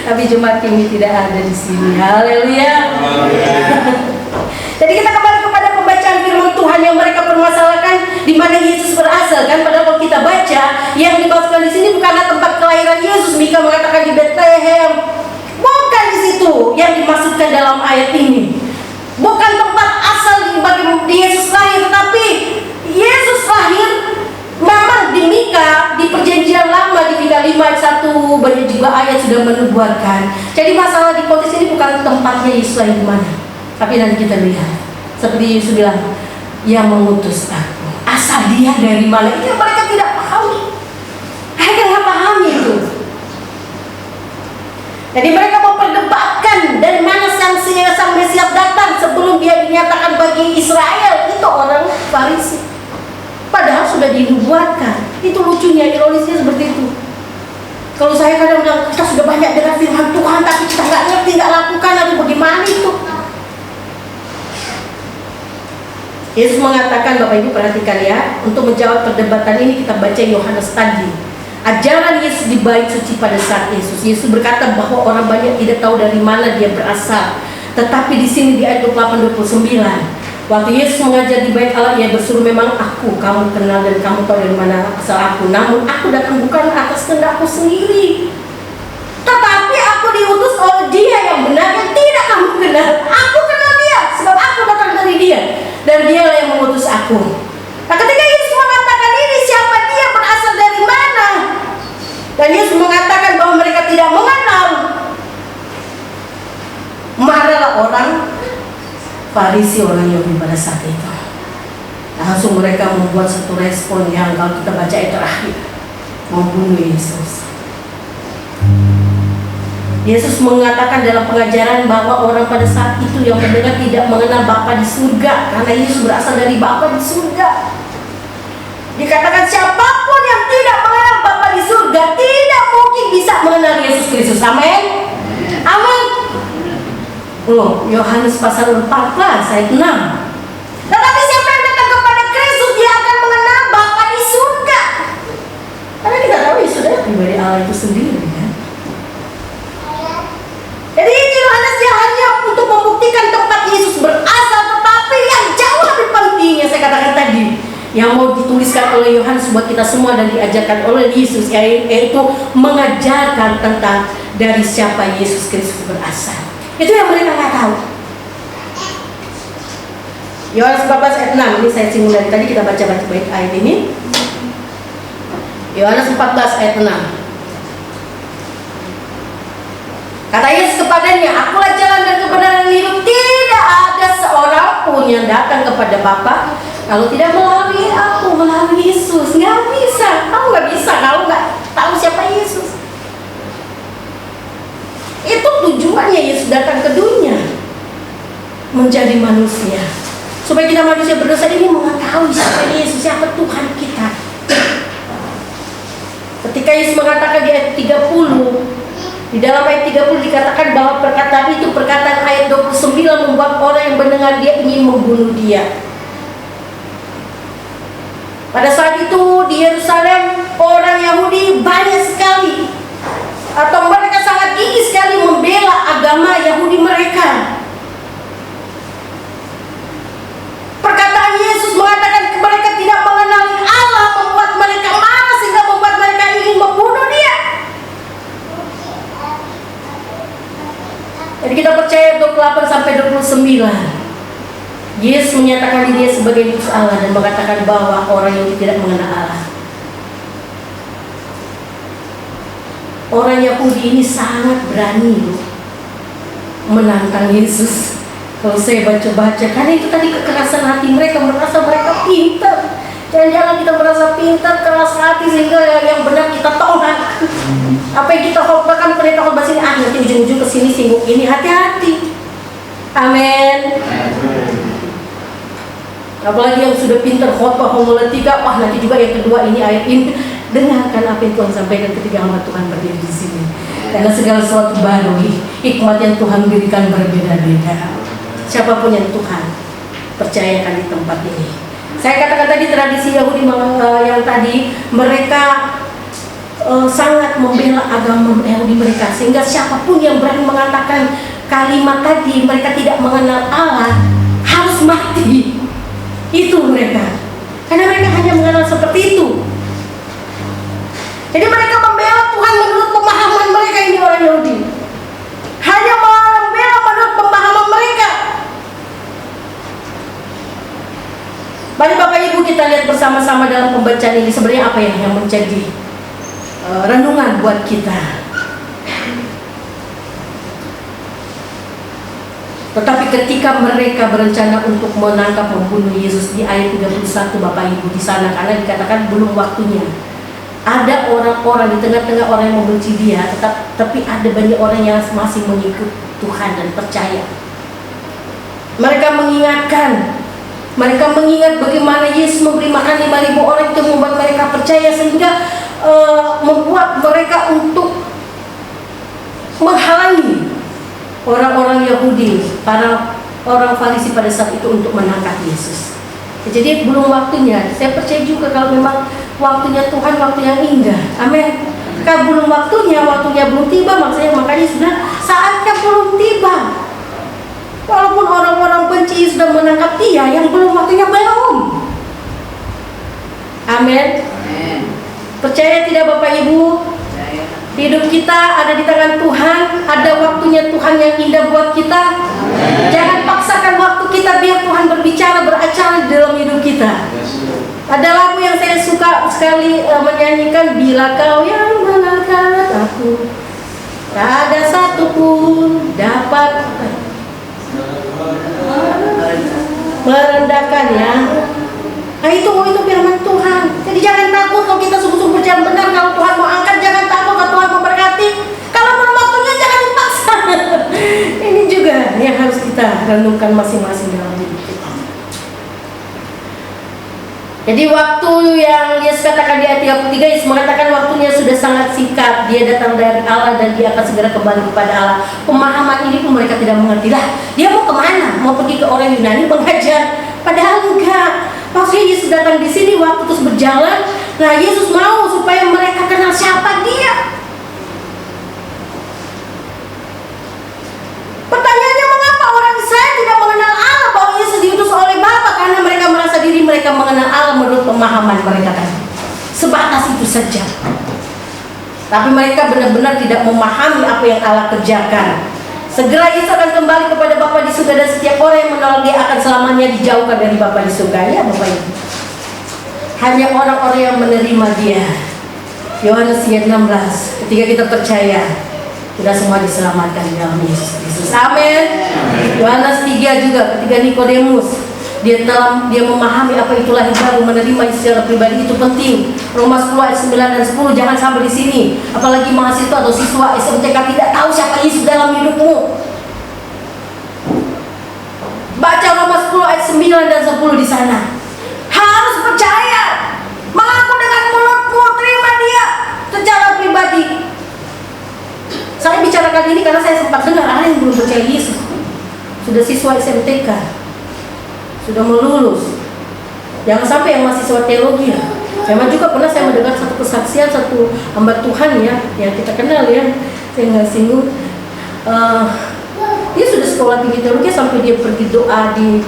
Tapi jemaat ini tidak ada di sini. Haleluya. Jadi kita kembali kepada pembacaan firman Tuhan yang mereka permasalahkan di mana Yesus berasal kan. Padahal kalau kita baca yang dimaksudkan di sini bukanlah tempat kelahiran Yesus. Mika mengatakan di Bethlehem. Bukan di situ yang dimaksudkan dalam ayat ini. Bukan tempat asal bagi Yesus lahir, tetapi Yesus lahir memang di Mika, di perjanjian lama, di Mika 5 ayat 1 banyak juga ayat sudah menubuatkan. Jadi masalah di konteks ini bukan tempatnya Yesus lahir di mana, tapi nanti kita lihat. Seperti Yesus bilang, yang mengutus aku. Asal dia dari mana? Itu mereka tidak pahami. Mereka tidak pahami itu. Jadi mereka memperdebatkan dari mana sang Mesias datang sebelum dia dinyatakan bagi Israel. Itu orang Farisi. Padahal sudah dinubuatkan. Itu lucunya, ironisnya seperti itu. Kalau saya kadang bilang, kita sudah banyak dengar firman Tuhan, tapi kita nggak ngerti, nggak lakukan, lalu bagaimana itu? Yesus mengatakan, Bapak Ibu perhatikan ya, untuk menjawab perdebatan ini kita baca Yohanes tadi. Ajaran Yesus di bait suci pada saat Yesus berkata bahwa orang banyak tidak tahu dari mana dia berasal. Tetapi di sini di ayat 28-29, waktu Yesus mengajar di bait Allah, ia bersuruh, memang aku kamu kenal dan kamu tahu dari mana asal aku. Namun aku datang bukan atas kehendakku sendiri, tetapi aku diutus oleh Dia yang benar yang tidak kamu kenal. Aku kenal Dia sebab aku datang dari Dia, dan Dialah yang mengutus aku. Nah, ketika Yesus mengatakan ini, siapa Dia, berasal dari mana? Dan Yesus mengatakan bahwa mereka tidak mengenal. Marahlah orang Farisi, orang Yahudi pada saat itu. Langsung mereka membuat satu respon yang kalau kita baca ayat terakhir, membunuh Yesus. Yesus mengatakan dalam pengajaran bahwa orang pada saat itu yang mendengar tidak mengenal Bapa di surga, karena Yesus berasal dari Bapa di surga. Dikatakan siapapun yang tidak mengenal Bapa di surga tidak mungkin bisa mengenal Yesus Kristus. Amin. Amin. Yohanes pasal 14 ayat 6. Tetapi siapa yang datang kepada Kristus, dia akan mengenal Bapa di surga. Karena kita tahu Yesus adalah pribadi Allah itu sendiri kan. Jadi Yohanes dia hanya untuk membuktikan tempat Yesus berasal, tetapi yang jauh lebih pentingnya saya katakan tadi, yang mau dituliskan oleh Yohanes buat kita semua dan diajarkan oleh Yesus, yaitu mengajarkan tentang dari siapa Yesus Kristus berasal. Itu yang mereka nggak tahu. Yohanes 14 ayat 6, ini saya singgung dari tadi, kita baca baik ayat ini. Yohanes 14 ayat 6. Kata Yesus kepadanya, akulah jalan dan kebenaran dan hidup. Tidak ada seorang pun yang datang kepada Bapa kalau tidak melalui aku, melalui Yesus. Nggak bisa. Kamu nggak bisa kalau nggak tahu siapa Yesus. Itu tujuannya Yesus datang ke dunia, menjadi manusia, supaya kita manusia berdosa ini mengetahui siapa Yesus, siapa Tuhan kita. Ketika Yesus mengatakan di ayat 30, di dalam ayat 30 dikatakan bahwa perkataan itu, perkataan ayat 29 membuat orang yang mendengar dia ingin membunuh dia. Pada saat itu di Yerusalem orang Yahudi banyak sekali, atau mereka sangat gigih sekali membela agama Yahudi mereka. Perkataan Yesus mengatakan mereka tidak mengenali Allah, membuat mereka marah sehingga membuat mereka ingin membunuh dia. Jadi kita percaya 28-29 Yesus menyatakan diri sebagai utus Allah dan mengatakan bahwa orang yang tidak mengenal Allah. Orang Yahudi ini sangat berani loh menantang Yesus. Kalau saya baca-baca, karena itu tadi kekerasan hati mereka, merasa mereka pintar. Jangan-jangan kita merasa pintar, keras hati sehingga yang benar kita tolak. Apa yang kita khotbahkan, pendeta khotbah sini, nanti ujung-ujung kesini singgung ini, hati-hati. Amin. Apalagi yang sudah pintar khotbah homiletika, nanti juga yang kedua ini ayat ini. Dengarkan apa yang Tuhan sampaikan ketika hamba Tuhan berdiri di sini. Karena segala sesuatu baru, hikmat yang Tuhan berikan berbeda-beda. Siapapun yang Tuhan percayakan di tempat ini. Saya katakan tadi tradisi Yahudi yang tadi, mereka sangat membela agama Yahudi mereka, sehingga siapapun yang berani mengatakan kalimat tadi mereka tidak mengenal Allah harus mati. Itu mereka, karena mereka hanya mengenal seperti itu. Jadi mereka membela Tuhan menurut pemahaman mereka. Ini orang Yahudi hanya membela menurut pemahaman mereka. Mari Bapak Ibu kita lihat bersama-sama dalam pembacaan ini sebenarnya apa yang menjadi renungan buat kita. Tetapi ketika mereka berencana untuk menangkap membunuh Yesus di ayat 31 Bapak Ibu di sana, karena dikatakan belum waktunya. Ada orang-orang di tengah-tengah orang yang membenci dia, tapi ada banyak orang yang masih mengikut Tuhan dan percaya. Mereka mengingat bagaimana Yesus memberi makan 5.000 orang, itu membuat mereka percaya, sehingga membuat mereka untuk menghalangi orang-orang Yahudi, para orang Farisi pada saat itu untuk menangkap Yesus. Jadi belum waktunya. Saya percaya juga kalau memang waktunya Tuhan, waktu yang indah. Amin. Kalau belum waktunya belum tiba, makanya sudah saatnya belum tiba. Walaupun orang-orang benci sudah menangkap dia, yang belum waktunya belum. Amin. Percaya tidak Bapak Ibu? Hidup kita ada di tangan Tuhan, ada waktunya Tuhan yang indah buat kita. Jangan paksakan waktu kita biar Tuhan berbicara, beracara di dalam hidup kita. Ada lagu yang saya suka sekali menyanyikan, bila kau yang mengangkat aku, tak ada satupun dapat merendahkannya. Nah itu firman Tuhan. Jadi jangan takut kalau kita sungguh-sungguh berjalan benar. Kalau Tuhan mau angkat, jangan takut. Kalau Tuhan mau berkati, kalau belum waktunya jangan dipaksa. Ini juga yang harus kita renungkan masing-masing dalam hidup kita. Jadi waktu yang Yesus katakan di ayat 33, Yesus mengatakan waktunya sudah sangat singkat. Dia datang dari Allah dan dia akan segera kembali kepada Allah. Pemahaman ini pun mereka tidak mengerti. Lah, dia mau kemana? Mau pergi ke orang Yunani mengajar? Padahal enggak. Maksudnya Yesus datang di sini, waktu terus berjalan. Nah, Yesus mau supaya mereka kenal siapa dia. Pertanyaannya, mengapa orang Israel tidak mengenal Allah bahwa Yesus diutus oleh Bapa? Karena mereka merasa diri mereka mengenal Allah menurut pemahaman mereka kan. Sebatas itu saja. Tapi mereka benar-benar tidak memahami apa yang Allah kerjakan. Segera Yesus akan kembali kepada Bapa di surga, dan setiap orang yang menolak dia akan selamanya dijauhkan dari Bapa di surga. Ya Bapak Ibu, hanya orang-orang yang menerima dia. Yohanes 16, ketika kita percaya, kita semua diselamatkan di dalam Yesus Kristus. Amin. Yohanes 3 juga, ketika Nikodemus dia memahami apa itu lahir baru, menerima secara pribadi itu penting. Roma 10 ayat 9 dan 10, jangan sampai di sini. Apalagi mahasiswa atau siswa SMTK tidak tahu siapa Yesus dalam hidupmu. Baca Roma 10 ayat 9 dan 10 di sana. Harus percaya, mengaku dengan mulutmu, terima dia secara pribadi. Saya bicarakan ini karena saya sempat dengar ada yang belum percaya Yesus. Sudah siswa SMTK, sudah mau lulus. Jangan sampai yang mahasiswa teologi ya. Memang juga pernah saya mendengar satu kesaksian satu hamba Tuhan ya, yang kita kenal ya, saya nggak singgung. Dia sudah sekolah tinggi teologi sampai dia pergi doa di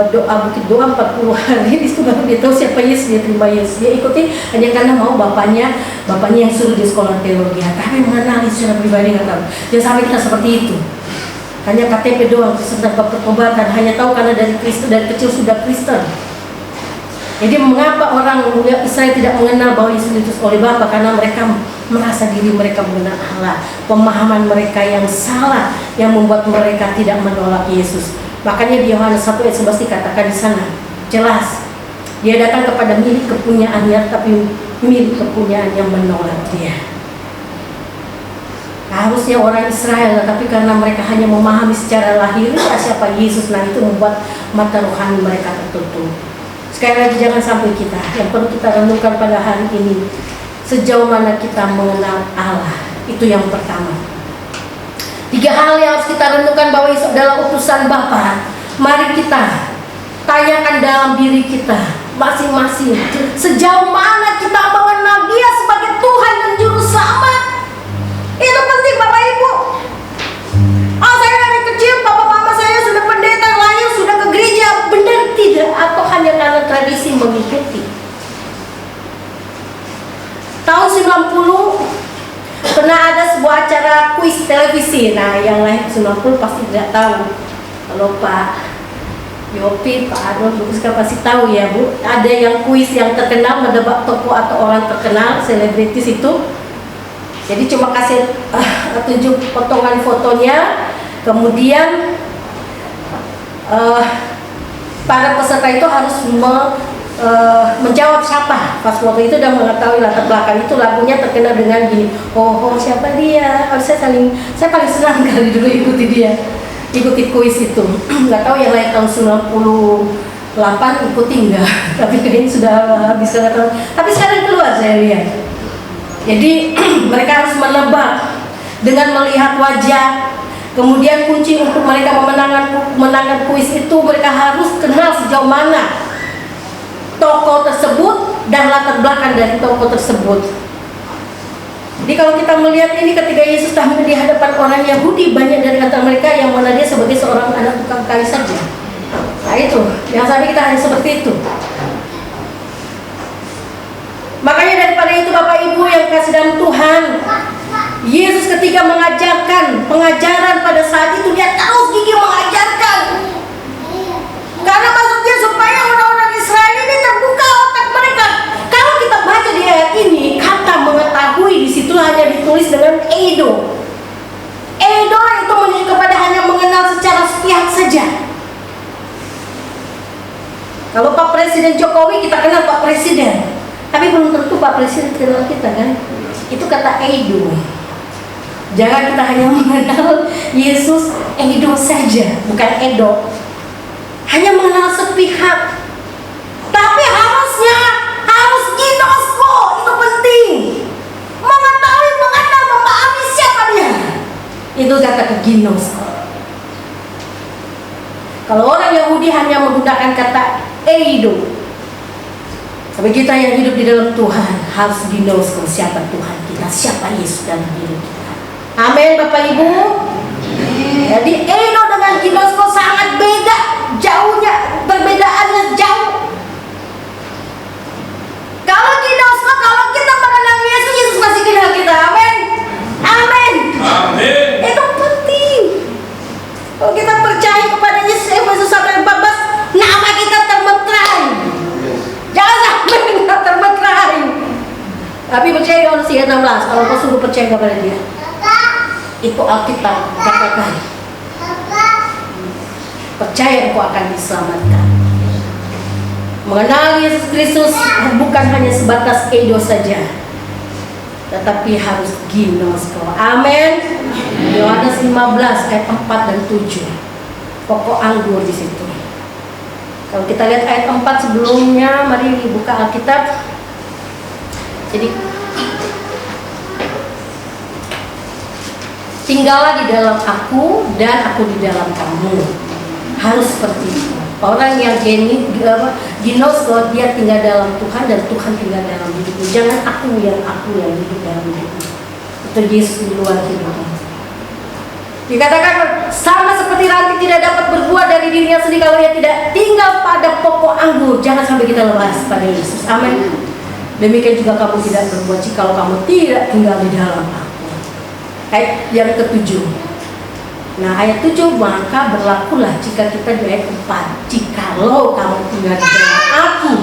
bukit doa 40 hari. Di situ baru dia tahu siapa Yesus, dia terima Yesus. Dia ikuti hanya karena mau bapaknya yang suruh dia sekolah teologi. Tapi mengenali secara pribadi nggak tahu. Jangan sampai kita seperti itu. Hanya KTP doang, sedang pertobatan, hanya tahu karena dari Kristen, dari kecil sudah Kristen. Jadi mengapa orang Israel tidak mengenal bahwa Yesus diutus oleh Bapa? Karena mereka merasa diri mereka mengenal Allah. Pemahaman mereka yang salah yang membuat mereka tidak menolak Yesus. Makanya di Yohanes 1 ayat 11 dikatakan di sana jelas, dia datang kepada milik kepunyaannya, tapi milik kepunyaan yang menolak dia. Harusnya orang Israel, tapi karena mereka hanya memahami secara lahir siapa Yesus, nah itu membuat mata rohani mereka tertutup. Sekali lagi jangan sampai kita, yang perlu kita renungkan pada hari ini, sejauh mana kita mengenal Allah. Itu yang pertama. 3 hal yang harus kita renungkan bahwa Yesus adalah utusan Bapa. Mari kita tanyakan dalam diri kita masing-masing, sejauh mana kita mengenal dia sebagai Tuhan dan tradisi mengikuti. Tahun 90 pernah ada sebuah acara kuis televisi. Nah, yang lain 90 pasti tidak tahu. Kalau Pak Yopi, Pak Adolf, Bu Rizka pasti tahu ya Bu. Ada yang kuis yang terkenal, menebak tokoh atau orang terkenal, selebritis itu. Jadi cuma kasih tunjuk potongan fotonya, kemudian para peserta itu harus menjawab siapa. Pas waktu itu udah mengetahui latar belakang itu, lagunya terkenal dengan gini, oh siapa dia. Saya paling senang kali dulu ikuti kuis itu. Nggak tahu yang lain tahun 98 ikuti enggak, tapi kayaknya sudah bisa nggak tahu. Tapi sekarang keluar saya lihat. Jadi mereka harus menebak dengan melihat wajah. Kemudian kunci untuk mereka memenangkan kuis itu, mereka harus kenal sejauh mana tokoh tersebut dan latar belakang dari tokoh tersebut. Jadi kalau kita melihat ini, ketika Yesus tampil di hadapan orang Yahudi, banyak dari antara mereka yang mengenal dia sebagai seorang anak tukang kayu saja. Nah itu, yang sampai kita hanya seperti itu. Makanya daripada itu Bapak Ibu yang kasih dalam Tuhan, Yesus ketika mengajarkan pengajaran pada saat itu, dia terus gigih mengajarkan. Karena maksudnya supaya orang-orang Israel ini terbuka otak mereka. Kalau kita baca di ayat ini, kata mengetahui di situ hanya ditulis dengan eido. Eido itu menunjuk kepada hanya mengenal secara sepihak saja. Kalau Pak Presiden Jokowi, kita kenal Pak Presiden, tapi belum tentu Pak Presiden kenal kita kan. Itu kata eido. Jangan kita hanya mengenal Yesus eido saja, bukan edo. Hanya mengenal sepihak. Tapi harus ginosko, itu penting. Mengetahui, mengenal, memahami siapa dia. Itu kata ginosko. Kalau orang Yahudi hanya menggunakan kata eido. Tapi kita yang hidup di dalam Tuhan harus ginosko siapa Tuhan kita, siapa Yesus dalam hidup kita. Amin Bapak Ibu. Jadi eido dengan ginosko sangat beda. Jauhnya, perbedaannya jauh. Kalau ginosko, kalau kita mengenal Yesus, Yesus masih kenal kita. Amin. Amin. Amin. Itu penting. Kalau kita percaya kepada Yesus, Efesus 1:14, nama kita termeterai. Jangan sampai kita termeterai. Tapi percaya Yohanes 3:16. Kalau kau sungguh percaya kepada Dia, itu Alkitab katakan, percaya engkau akan diselamatkan. Mengenal Yesus Kristus bukan hanya sebatas eido saja, tetapi harus ginosko. Amin. Yohanes 15 ayat 4 dan 7. Pokok anggur di situ. Kalau kita lihat ayat 4 sebelumnya, mari buka Alkitab. Jadi tinggallah di dalam aku dan aku di dalam kamu. Harus seperti itu. Orang yang ginosko, dia tinggal dalam Tuhan dan Tuhan tinggal dalam hidupnya. Jangan aku yang hidup dalam hidupnya. Itu Yesus di luar hidupnya. Dikatakan sama seperti ranting tidak dapat berbuah dari dirinya sendiri kalau ia tidak tinggal pada pokok anggur. Jangan sampai kita lepas pada Yesus. Amin. Demikian juga kamu tidak berbuah jika kamu tidak tinggal di dalam aku. Ayat yang ke-7. Nah ayat 7, maka berlakulah jika kita di ayat 4, jikalau kamu tinggal di dalam aku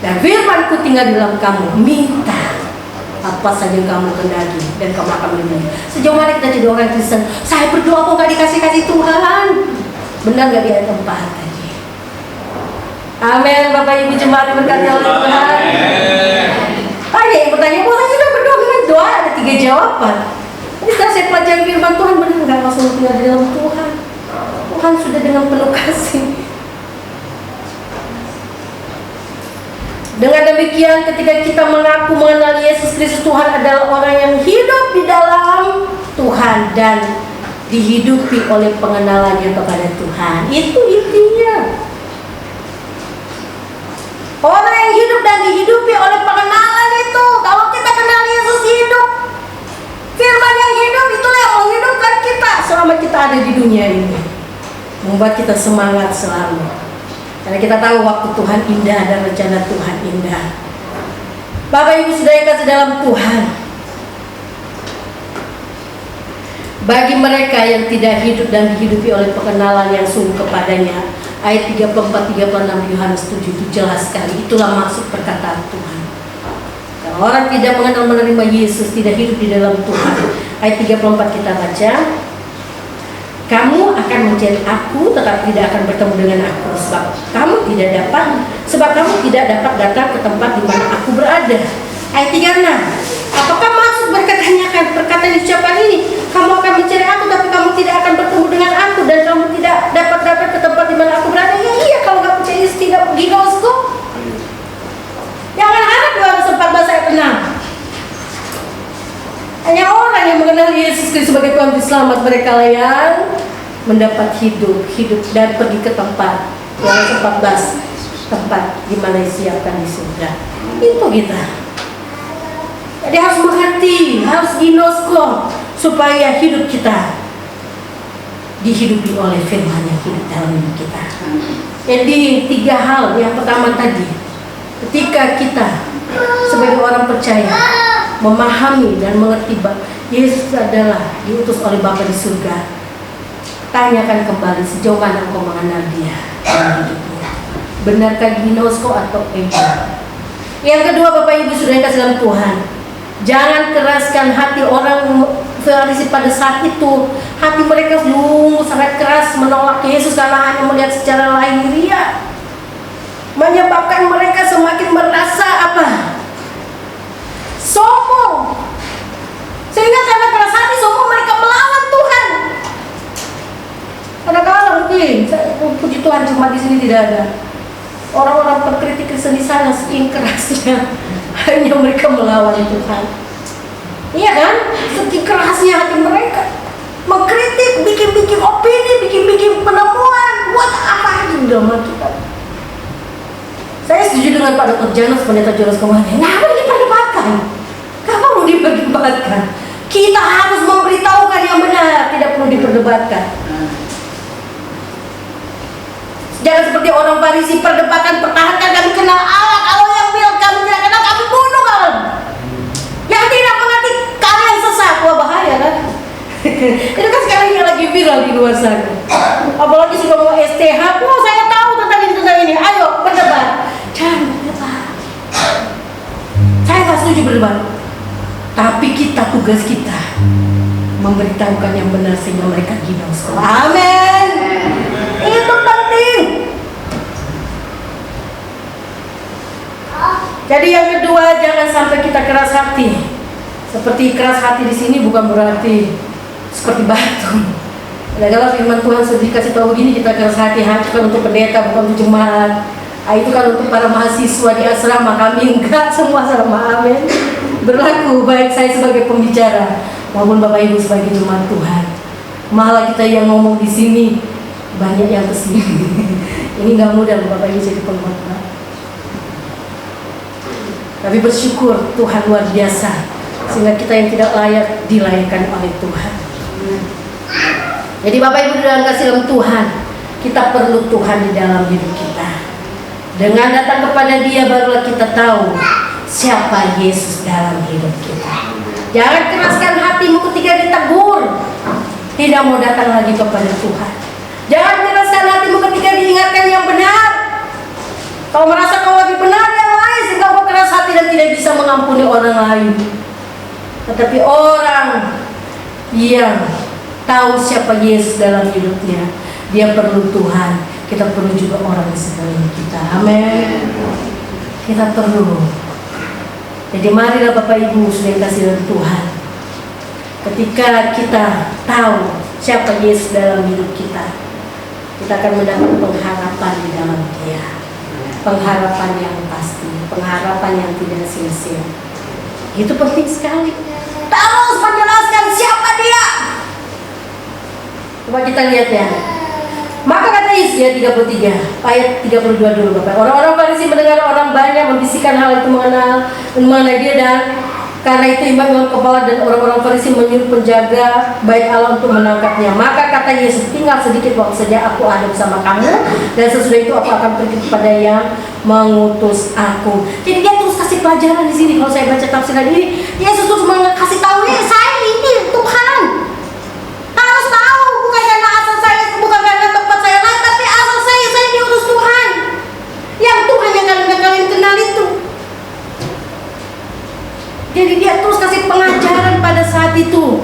dan firmanku tinggal di dalam kamu, minta apa saja yang kamu kehendaki dan kamu akan menerima. Sejauh mana kita jadi orang Kristen, saya berdoa kok gak dikasih Tuhan. Benar gak di ayat 4 tadi? Amin. Bapak Ibu jemaat diberkati oleh Tuhan. Ada yang bertanya, saya sudah berdoa dengan doa, ada 3 jawaban. Tapi setelah saya pelajari firman Tuhan, benar nggak langsung tinggal di dalam Tuhan. Tuhan sudah dengan penuh kasih. Dengan demikian, ketika kita mengaku mengenal Yesus Kristus, Tuhan adalah orang yang hidup di dalam Tuhan dan dihidupi oleh pengenalannya kepada Tuhan. Itu intinya. Orang yang hidup dan dihidupi oleh pengenalan itu. Kalau kita kenal Yesus hidup, firman yang hidup itulah yang menghidupkan kita selama kita ada di dunia ini, membuat kita semangat selalu. Karena kita tahu waktu Tuhan indah dan rencana Tuhan indah. Bapak Ibu Saudara yang kasih dalam Tuhan, bagi mereka yang tidak hidup dan dihidupi oleh pengenalan yang sungguh kepadanya, ayat 34-36 Yohanes 7 itu jelas sekali. Itulah maksud perkataan Tuhan. Kalau orang tidak mengenal menerima Yesus, tidak hidup di dalam Tuhan. Ayat 34 kita baca, kamu akan mencari aku, tetapi tidak akan bertemu dengan aku, sebab kamu tidak dapat datang ke tempat di mana aku berada. Ayat 36, apakah maksud perkataan ucapan ini? Kamu akan mencari aku, tapi kamu tidak akan bertemu dengan aku, dan kamu tidak dapat datang ke tempat di mana aku berada. Ya iya, kalau kamu percaya Yesus tidak pergi bosku. Jangan harap Yohanes 14 ayat 6. Hanya orang yang mengenal Yesus Kristus sebagai Tuhan dan Selamat, mereka yang mendapat hidup dan pergi ke tempat Yohanes 14, tempat di mana disiapkan di surga. Itu kita. Jadi harus mengerti, harus ginosko supaya hidup kita dihidupi oleh firman yang hidup dalam hidup kita. Jadi 3 hal. Yang pertama tadi, ketika kita sebagai orang percaya memahami dan mengerti bahwa Yesus adalah diutus oleh Bapa di surga, tanyakan kembali sejauh mana engkau mengenal Dia dalam hidupmu. Benarkah ginosko atau ego? Yang kedua, Bapak Ibu Saudara yang kasih dalam Tuhan, jangan keraskan hati orang Farisi pada saat itu. Hati mereka sungguh sangat keras menolak Yesus karena hanya melihat secara lahiriah, menyebabkan mereka semakin merasa sombong. Sehingga karena keras hati sombong, mereka melawan Tuhan. Kadang-kadang mungkin, puji Tuhan, cuma di sini tidak ada orang-orang pengkritik Kristen di sana, saking kerasnya hanya mereka melawan Tuhan. Iya kan? Saking kerasnya hati mereka, mengkritik, bikin opini, bikin penemuan, buat apa aja di dalam kita. Saya setuju dengan Pak Dr. Janus, pendeta Jonas kemarin. Kenapa diperdebatkan? Kenapa perlu diperdebatkan? Kita harus memberitahukan yang benar, tidak perlu diperdebatkan. Jangan seperti orang Farisi, perdebatkan, pertahankan, kami kenal Allah. Kalau yang bilang kami tidak kenal, kami bunuh kawan. Yang tidak mengerti, kalian sesat. Wah, bahaya kan? Itu kan sekarang yang lagi viral di luar sana. Apalagi sudah mau STH, wah saya tahu tentang ini. Ayo berdebat. Jangan berdebat. Saya nggak setuju berdebat. Tapi tugas kita memberitahukan yang benar sehingga mereka ginos. Amin. Itu penting. Jadi yang kedua, jangan sampai kita keras hati. Seperti keras hati di sini bukan berarti seperti batu. Nah, kalau firman Tuhan sudah dikasih tahu begini, kita keras hati kan untuk pendeta, bukan untuk jemaat. Itu kan untuk para mahasiswa di asrama, kami enggak, semua sama. Amin. Berlaku baik saya sebagai pembicara maupun Bapak Ibu sebagai jemaat Tuhan. Malah kita yang ngomong di sini banyak yang kesini. Ini nggak mudah Bapak Ibu jadi pengkhotbah. Tapi bersyukur Tuhan luar biasa, sehingga kita yang tidak layak dilayakkan oleh Tuhan. Jadi Bapak Ibu dalam kasih dalam Tuhan, kita perlu Tuhan di dalam hidup kita. Dengan datang kepada Dia barulah kita tahu siapa Yesus dalam hidup kita. Jangan keraskan hatimu ketika ditegur, tidak mau datang lagi kepada Tuhan. Jangan keraskan hatimu ketika diingatkan yang benar. Kau merasa kau lebih benar yang lain sehingga kau keras hati dan tidak bisa mengampuni orang lain. Tetapi orang yang tahu siapa Yesus dalam hidupnya, dia perlu Tuhan. Kita perlu juga orang di sekeliling kita. Amin. Kita perlu. Jadi marilah Bapak Ibu sudah kasih dari Tuhan. Ketika kita tahu siapa Yesus dalam hidup kita, kita akan mendapat pengharapan di dalam Dia. Pengharapan yang pasti, pengharapan yang tidak sia-sia. Itu penting sekali. Terus menjelaskan siapa Dia. Coba kita lihat ya. Maka kata Yesaya 33 ayat 32 dulu Bapak. Orang-orang Farisi mendengar orang banyak membisikkan hal itu mengenai Dia dan Karena itu imam kepala dan orang-orang Farisi menyuruh penjaga bait Allah untuk menangkapnya. Maka kata Yesus, tinggal sedikit waktu saja, aku ada bersama kamu, dan sesudah itu aku akan pergi kepada yang mengutus aku. Jadi dia terus kasih pelajaran di sini. Kalau saya baca tafsiran ini, Yesus terus kasih tahu, saya ini Tuhan. Harus tahu, bukan karena asal saya, bukan karena tempat saya lain, tapi asal saya diutus Tuhan. Yang Tuhan yang kalian kenal itu. Jadi dia terus kasih pengajaran pada saat itu.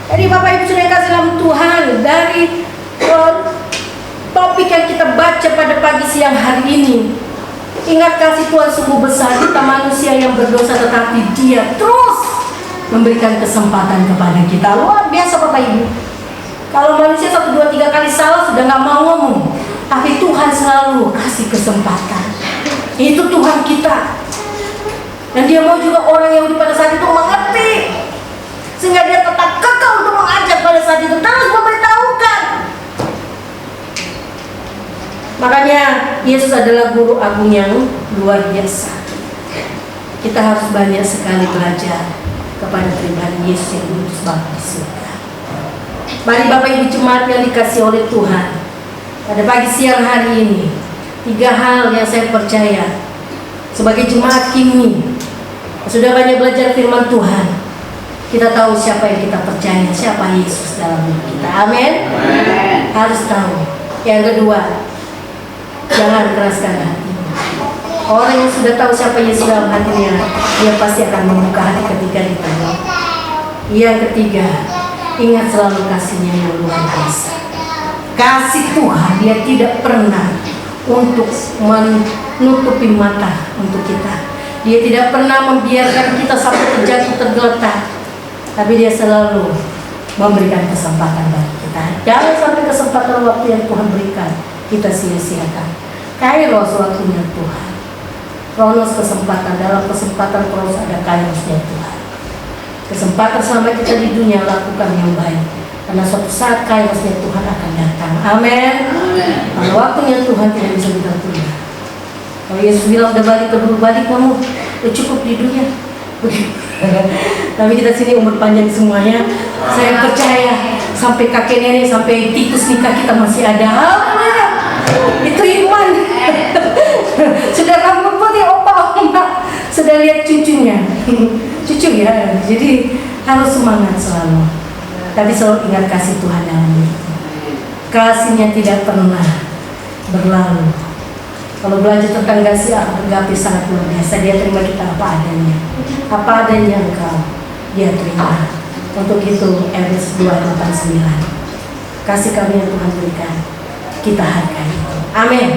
Jadi Bapak Ibu sudah kasih dalam Tuhan, dari topik yang kita baca pada pagi siang hari ini, ingat kasih Tuhan sungguh besar. Kita manusia yang berdosa, tetapi Dia terus memberikan kesempatan kepada kita. Luar biasa Bapak Ibu. Kalau manusia 1, 2, 3 kali salah sudah gak mau ngomong, tapi Tuhan selalu kasih kesempatan. Itu Tuhan kita. Dan Dia mau juga orang yang pada saat itu mengerti, sehingga Dia tetap kekal untuk mengajar pada saat itu, terus memberitahukan. Makanya Yesus adalah guru agung yang luar biasa. Kita harus banyak sekali belajar kepada pribadi Yesus yang diutus Bapa di surga. Mari Bapak Ibu jemaat yang dikasih oleh Tuhan, pada pagi siang hari ini, 3 hal yang saya percaya sebagai jemaat kini. Sudah banyak belajar firman Tuhan, kita tahu siapa yang kita percaya, siapa Yesus dalam hidup kita. Amin. Harus tahu. Yang kedua, jangan keraskan hati. Orang yang sudah tahu siapa Yesus dalam hatinya, dia pasti akan membuka hati ketika ditanya. Yang ketiga, ingat selalu kasih-Nya yang luar biasa. Kasih Tuhan, Dia tidak pernah untuk menutupi mata untuk kita. Dia tidak pernah membiarkan kita sampai terjatuh tergeletak, tapi Dia selalu memberikan kesempatan bagi kita. Jangan sampai kesempatan waktu yang Tuhan berikan kita sia-siakan. Kairos waktunya Tuhan, kronos kesempatan. Dalam kesempatan kronos ada kairosnya Tuhan. Kesempatan selama kita di dunia, lakukan yang baik, karena suatu saat kairosnya Tuhan akan datang. Amin. Kalau waktunya Tuhan tidak bisa kita tunda. Kalau Yesus bilang udah balik, keburu balik kamu, udah cukup di dunia. Tapi kita sini umur panjang semuanya. Saya percaya sampai kakek nenek, sampai Titus nikah kita masih ada. Haleluya. Itu iman. Sudah rambut putih opa oma, sudah lihat cucunya. Cucu ya. Jadi harus semangat selalu. Tapi selalu ingat kasih Tuhan dalam hidup. Kasih-Nya tidak pernah berlalu. Kalau belajar tentang kasih agape sangat luar biasa. Dia terima kita apa adanya. Apa adanya engkau, Dia terima. Untuk itu Efesus 2:8-9, kasih kami yang Tuhan berikan, kita hargai itu. Amin.